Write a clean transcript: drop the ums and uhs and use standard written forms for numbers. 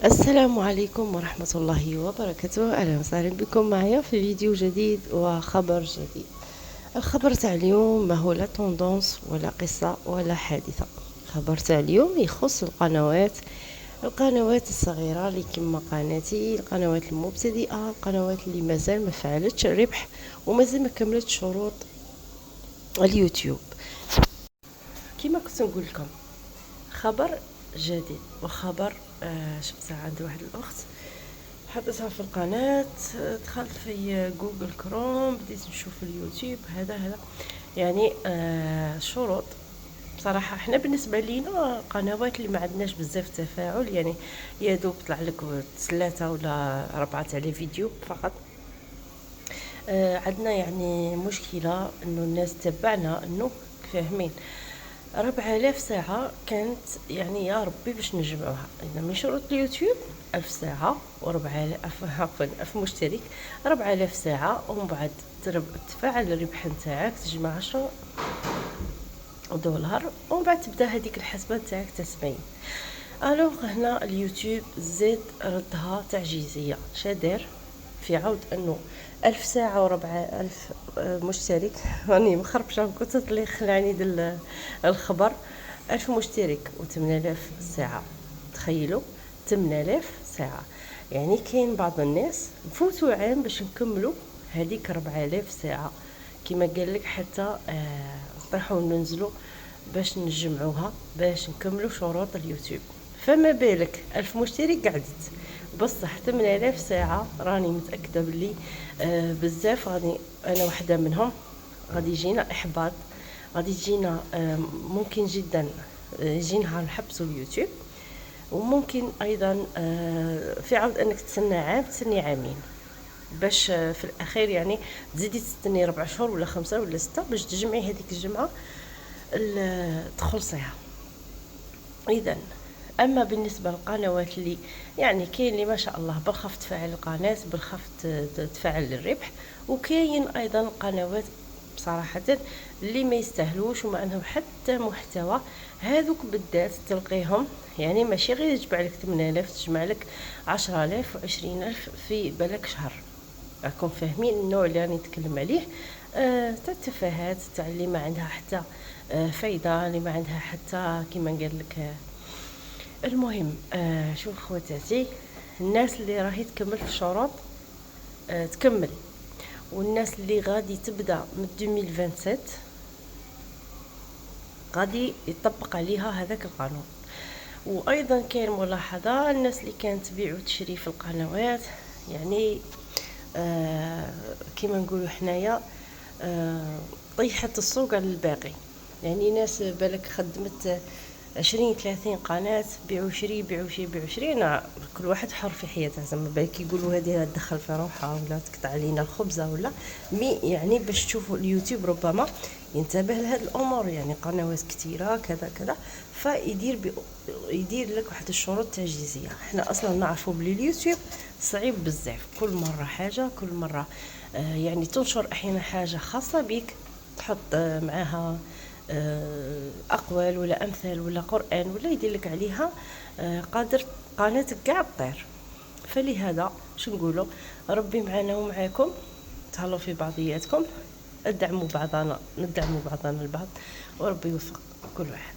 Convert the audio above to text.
السلام عليكم ورحمة الله وبركاته. أهلا وسهلا بكم معايا في فيديو جديد وخبر جديد. الخبر تاع اليوم ما هو لا توندونس ولا قصة ولا حادثة. الخبر تاع اليوم يخص القنوات الصغيرة اللي كما قناتي، القنوات المبتدئة، القنوات اللي مازال ما فعلتش الربح ومازال ما كملتش شروط اليوتيوب. كما كنت نقول لكم خبر جديد وخبر شفتها عند واحد الاخت حطيتها في القناه، دخلت في جوجل كروم بديت نشوف اليوتيوب هذا يعني شروط. بصراحه احنا بالنسبه لينا قنوات اللي ما عندناش بزاف تفاعل، يعني يا دوب طلع لك 3 ولا 4 تاع لي فيديو فقط. عندنا يعني مشكله انه الناس تبعنا انه فاهمين 4000 ساعة كانت يعني يا ربي باش نجمعوها. إذا من شروط اليوتيوب 1000 ساعة و4000 عفوا 1000 مشترك 4000 ساعة، ومن بعد تفعل الربح نتاعك تجمع 10 دولار، ومن بعد تبدا هذيك الحسبة نتاعك تسبعين. الوغ هنا اليوتيوب زاد ردها تعجيزية. شادير في عود انه 1000 ساعة و4000 مشترك. راني مخربشة كنت اللي خلاني دل الخبر. 1000 مشترك و8000 ساعة، تخيلوا 8000 ساعة. يعني كاين بعض الناس نفوتوا عام باش نكملوا هذيك 4000 ساعة كما قال لك، حتى نطيحوا وننزلوا باش نجمعوها باش نكملوا شروط اليوتيوب. فما بالك 1000 مشترك قعدت بصح 8000 ساعة. راني متأكدة بلي بزاف غادي، أنا واحدة منهم، غادي يجينا إحباط، غادي تجينا ممكن جدا يجي نهار نحبسوا اليوتيوب، وممكن أيضا في عوض أنك تسنى عام تسني عامين باش في الأخير يعني تزيدي تستني 4 شهور ولا 5 ولا 6 باش تجمعي هذيك الجمعة تخلصيها. اذا اما بالنسبه للقنوات اللي يعني كاين اللي ما شاء الله بالخف تفعل القناه بالخف تفعل الربح، وكاين ايضا قنوات بصراحه اللي ما يستاهلوش وما عندهم حتى محتوى. هذوك بالذات تلقيهم يعني ماشي غير يجمع لك 8000، تجمع لك 10000 و20000 في بالك شهر. راكم فاهمين النوع اللي راني نتكلم عليه؟ تاع التفاهات، تاع اللي ما عندها حتى فايده، اللي ما عندها حتى كيما قال لك. المهم شوف خواتاتي، الناس اللي راهي تكمل في الشروط تكمل، والناس اللي غادي تبدا من 2027 غادي يطبق عليها هذاك القانون. وايضا كاين ملاحظه، الناس اللي كانت تبيع وتشري في القنوات يعني كيما نقولوا حنايا طيحت السوق على الباقي. يعني ناس بالك خدمت 20 30 قناة، بيعوا شري بيعوا شري بيعوا شري. انا كل واحد حر في حياته، زعما بالك يقولوا هذه تدخل في روحها ولا تقطع علينا الخبزه ولا مي، يعني باش تشوفوا اليوتيوب ربما ينتبه لهذه الامور. يعني قنوات كثيره كذا كذا، يدير لك واحد الشروط تعجيزيه. احنا اصلا نعرفوا بلي اليوتيوب صعيب بزاف، كل مره حاجه، كل مره يعني تنشر احيانا حاجه خاصه بك، تحط معاها اقوال ولا امثال ولا قران ولا يدير لك عليها قادر قناتك كاع طير. فلهذا شو نقولوا، ربي معنا ومعاكم، تهلاو في بعضياتكم، ندعموا بعضنا البعض، وربي يوفق كل واحد.